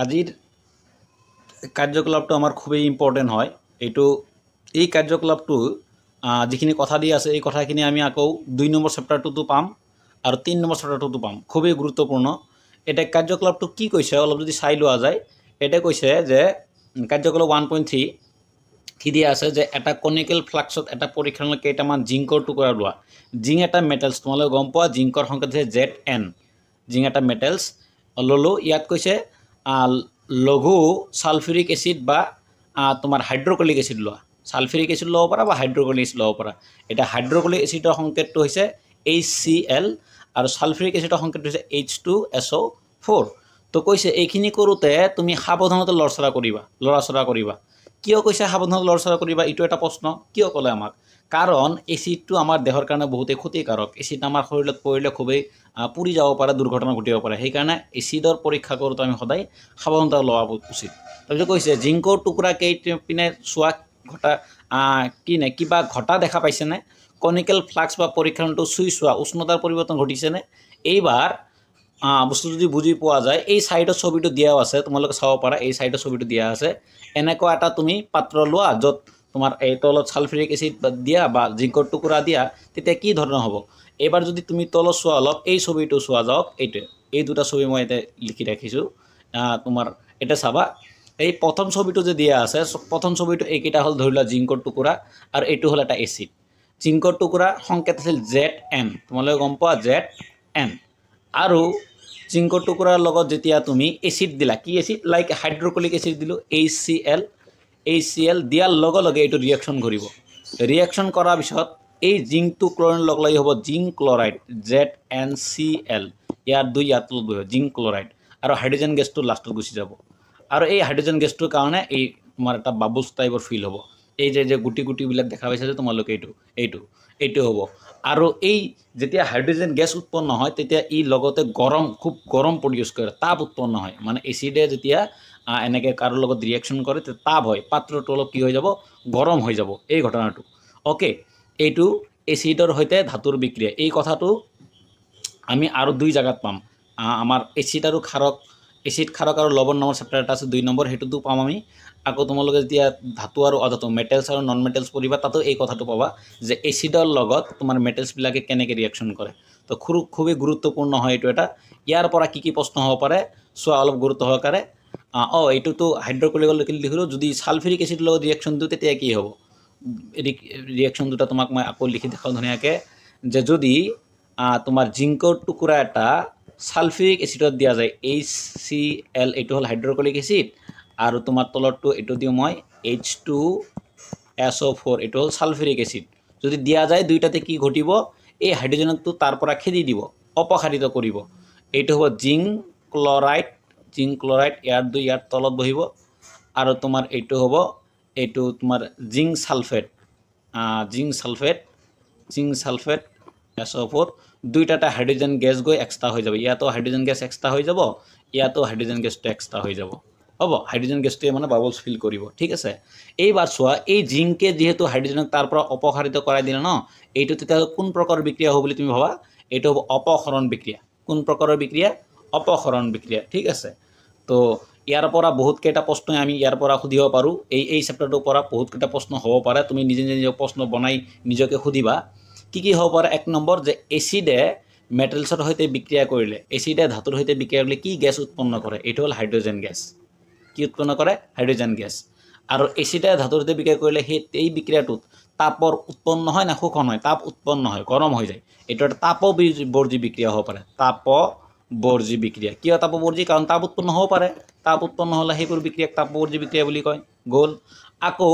আজিৰ কাৰ্যকলাপটো আমাৰ খুবেই ইম্পৰ্টেণ্ট হয়। এই কাৰ্যকলাপটো যিখিনি কথা দি আছে এই কথাখিনি আমি আকৌ 2 নম্বৰ চেপ্টাৰটোতো পাম আৰু 3 নম্বৰ চেপ্টাৰটোতো পাম। খুবেই গুৰুত্বপূৰ্ণ। এটা কাৰ্যকলাপটো কি কৈছে অলপ যদি চাই লোৱা যায়, এটা কৈছে যে কাৰ্যকলাপ 1.3 কি দিয়া আছে যে এটা কনিকেল ফ্লাক্সত এটা পৰীক্ষণৰ কেইটামান জিংকৰ টুকুৰা লোৱা। জিং এটা মেটেলছ, তোমালোকে গম পোৱা জিংকৰ সংকেত হৈছে ZN। জিং এটা মেটেলছ ললো। ইয়াত কৈছে লঘু সালফিউৰিক এসিড বা তোমাৰ হাইড্ৰোক্লিক এসিড লোৱা। সালফিউৰিক এসিড ল'ব পাৰা বা হাইড্ৰোক্লিক এসিড ল'ব পাৰা। এটা হাইড্ৰোক্লিক এসিডৰ সংকেতটো হৈছে HCl আৰু সালফিউৰিক এসিডৰ সংকেতটো হৈছে H2SO4। তো কৈছে এইখিনি কৰোতে তুমি সাৱধানতা লৰচৰা কৰিবা। কিয় কৈছে সাৱধানতা লৰচৰা কৰিবা? এইটো এটা প্ৰশ্ন। কিয় ক'লে আমাক? কাৰণ এসিডটো আমাৰ দেহৰ কাৰণে বহুতেই ক্ষতিকাৰক। এসিড আমাৰ শৰীৰত পৰিলে খুবেই পুৰি যাব পাৰে, দুৰ্ঘটনা ঘটিব পাৰে। সেইকাৰণে এসিডৰ পৰীক্ষা কৰোঁতে আমি সদায় সাৱধানতা লোৱা উচিত। তাৰপিছত কৈছে জিংকৰ টুকুৰা কেইপিনে চোৱা ঘটা কিবা ঘটা দেখা পাইছেনে? কনিকেল ফ্লাক্স বা পৰীক্ষণটো চুই চোৱা উষ্ণতাৰ পৰিৱৰ্তন ঘটিছেনে? এইবাৰ বস্তু যদি বুজি পোৱা যায় এই সাইডৰ ছবিটো দিয়াও আছে, তোমালোকে চাব পাৰা। এই সাইডৰ ছবিটো দিয়া আছে। এনেকুৱা এটা তুমি পাত্ৰ লোৱা য'ত তোমাৰ এই তলত সালফিউৰিক এসিড দিয়া বা জিংকৰ টুকুৰা দিয়া, তেতিয়া কি ধৰণৰ হ'ব? এবাৰ যদি তুমি তলত চোৱা অলপ এই ছবিটো চোৱা যাওক, এই দুটা ছবি মই এটা লিখি ৰাখিছোঁ। তোমাৰ এটা চাবা এই প্ৰথম ছবিটো যে দিয়া আছে, প্ৰথম ছবিটো এইকেইটা হ'ল ধৰি লোৱা জিংকৰ টুকুৰা আৰু এইটো হ'ল এটা এসিড। জিংকৰ টুকুৰা সংকেত আছিল ZN, তোমালোকে গম পোৱা ZN। আৰু জিংকৰ টুকুৰাৰ লগত যেতিয়া তুমি এসিড দিলা, কি এসিড? লাইক হাইড্ৰোক্লিক এসিড দিলোঁ HCl দিয়াৰ লগে লগে এইটো ৰিয়েকশ্যন কৰিব। ৰিয়েকশ্যন কৰাৰ পিছত এই জিংকটো ক্লৰিন লগ লাগি হ'ব জিংক ক্লৰাইড ZnCl। ইয়াৰ 2 ইয়াত বহিব জিংক ক্লৰাইড আৰু হাইড্ৰোজেন গেছটো লাষ্টত গুচি যাব। আৰু এই হাইড্ৰোজেন গেছটোৰ কাৰণে এই তোমাৰ এটা বাবলছ টাইপৰ ফিল হ'ব। এই যে গুটিবিলাক দেখা পাইছা যে তোমালোকে এইটো হ'ব। আৰু এই যেতিয়া হাইড্ৰোজেন গেছ উৎপন্ন হয় তেতিয়া ই লগতে খুব গৰম প্ৰডিউচ কৰে, তাপ উৎপন্ন হয়। মানে এচিডে যেতিয়া এনেকৈ কাৰো লগত ৰিয়েকশ্যন কৰে তেতিয়া তাপ হয়, পাত্ৰটো অলপ কি হৈ যাব? গৰম হৈ যাব। এই ঘটনাটো অ'কে। এইটো এচিডৰ সৈতে ধাতুৰ বিক্ৰিয়া। এই কথাটো আমি আৰু 2 জাগাত পাম। আমাৰ এচিড খাৰক আৰু লৱণ নামৰ চেপ্টাৰ এটা আছে 2 নম্বৰ, সেইটোতো পাম আমি। আকৌ তোমালোকে যেতিয়া ধাতু আৰু অধাতু মেটেলছ আৰু নন মেটেলছ পঢ়িবা তাতো এই কথাটো পাবা যে এচিডৰ লগত তোমাৰ মেটেলছবিলাকে কেনেকৈ ৰিয়েকশ্যন কৰে। তো খুবেই গুৰুত্বপূৰ্ণ হয় এইটো এটা। ইয়াৰ পৰা কি প্ৰশ্ন হ'ব পাৰে চোৱা অলপ গুৰুত্ব সহকাৰে। এইটোতো হাইড্ৰোক্লিক লিখিলোঁ। যদি সালফিউৰিক এচিডৰ লগত ৰিয়েকশ্যন দিওঁ তেতিয়া কি হ'ব? ৰিয়েকশ্যন দুটা তোমাক মই আকৌ লিখি দেখাওঁ ধুনীয়াকৈ যে যদি তোমাৰ জিংকৰ টুকুৰা এটা সালফিউৰিক এচিডত দিয়া যায় HCl, এইটো হ'ল হাইড্ৰোক্লিক এচিড, আৰু তোমাৰ তলৰটো এইটো দিওঁ মই H2SO4, এইটো হ'ল সালফিউৰিক এচিড। যদি দিয়া যায় দুইটাতে কি ঘটিব? এই হাইড্ৰোজেনটো তাৰ পৰা খেদি দিব, অপসাৰিত কৰিব। এইটো হ'ব জিংক ক্লৰাইড ইয়াৰ 2 ইয়াৰ তলত বহিব। আৰু তোমাৰ এইটো হ'ব তোমাৰ জিংক সালফেট SO4। দুইটাতে হাইড্ৰোজেন গেছ গৈ এক্সট্ৰা হৈ যাব। ইয়াতো হাইড্ৰোজেন গেছ এক্সট্ৰা হৈ যাব, ইয়াতো হাইড্ৰোজেন গেছটো এক্সট্ৰা হৈ যাব। হ'ব, হাইড্ৰোজেন গেছটোৱে মানে বাবলছ ফিল কৰিব। ঠিক আছে। এইবাৰ চোৱা এই জিংকে যিহেতু হাইড্ৰোজেনক তাৰ পৰা অপসাৰিত কৰাই দিলে ন, এইটো তেতিয়াহ'লে কোন প্ৰকাৰৰ বিক্ৰিয়া হ'ব বুলি তুমি ভাবা? এইটো হ'ব অপসৰণ বিক্ৰিয়া। কোন প্ৰকাৰৰ বিক্ৰিয়া? অপসৰণ বিক্ৰিয়া। ঠিক আছে। তো ইয়াৰ পৰা বহুতকেইটা প্ৰশ্ন আমি ইয়াৰ পৰা সুধিব পাৰোঁ। এই চেপ্টাৰটোৰ পৰা বহুতকেইটা প্ৰশ্ন হ'ব পাৰে। তুমি নিজে প্ৰশ্ন বনাই নিজকে সুধিবা কি হ'ব পাৰে। 1 নম্বৰ যে এচিডে মেটেলছৰ সৈতে বিক্ৰিয়া কৰিলে, এচিডে ধাতুৰ সৈতে বিক্ৰিয়া কৰিলে কি গেছ উৎপন্ন কৰে? এইটো হ'ল হাইড্ৰোজেন গেছ। কি উৎপন্ন কৰে? Hydrogen gas. আৰু এচিডে ধাতুৰ সৈতে বিক্ৰিয়া কৰিলে এই বিক্ৰিয়াটোত তাপৰ উৎপন্ন হয় না শোষণ হয়? তাপ উৎপন্ন হয়, গৰম হৈ যায়। এইটো এটা তাপবৰ্জী বিক্ৰিয়া হ'ব পাৰে। তাপবৰ্জী বিক্ৰিয়া। কিয় তাপবৰ্জী? কাৰণ তাপ উৎপন্ন হ'ব পাৰে। তাপ উৎপন্ন হ'লে সেইবোৰ বিক্ৰিয়াক তাপবৰ্জী বিক্ৰিয়া বুলি কয়। গ'ল। আকৌ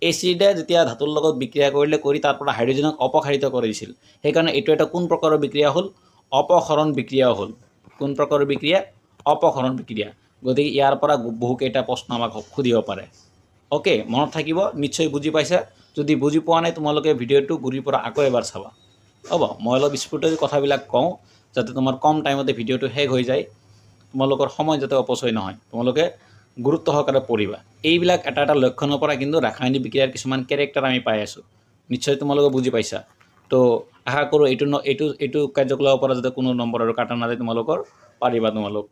এচিডে যেতিয়া ধাতুৰ লগত বিক্ৰিয়া কৰি তাৰ পৰা হাইড্ৰোজেনক অপসাৰিত কৰি দিছিল, সেইকাৰণে এইটো এটা কোন প্ৰকাৰৰ বিক্ৰিয়া হ'ল? অপসৰণ বিক্ৰিয়া হ'ল। কোন প্ৰকাৰৰ বিক্ৰিয়া? অপসৰণ বিক্ৰিয়া। গতিকে ইয়াৰ পৰা বহুকেইটা প্ৰশ্ন আমাক সুধিব পাৰে। অ'কে, মনত থাকিব। নিশ্চয় বুজি পাইছা। যদি বুজি পোৱা নাই তোমালোকে ভিডিঅ'টো ঘূৰিৰ পৰা আকৌ এবাৰ চাবা। হ'ব, মই অলপ স্পীডত কথাবিলাক কওঁ যাতে তোমাৰ কম টাইমতে ভিডিঅ'টো শেষ হৈ যায়, তোমালোকৰ সময় যাতে অপচয় নহয়। তোমালোকে গুৰুত্ব সহকাৰে পঢ়িবা। এইবিলাক এটা লক্ষণৰ পৰা কিন্তু ৰাসায়নিক বিক্ৰিয়াৰ কিছুমান কেৰেক্টাৰ আমি পাই আছোঁ। নিশ্চয় তোমালোকে বুজি পাইছা। তো আশা কৰোঁ এইটো কাৰ্যকলাপৰ পৰা যাতে কোনো নম্বৰ আৰু কাটা নাযায়, তোমালোকৰ পাৰিবা তোমালোক।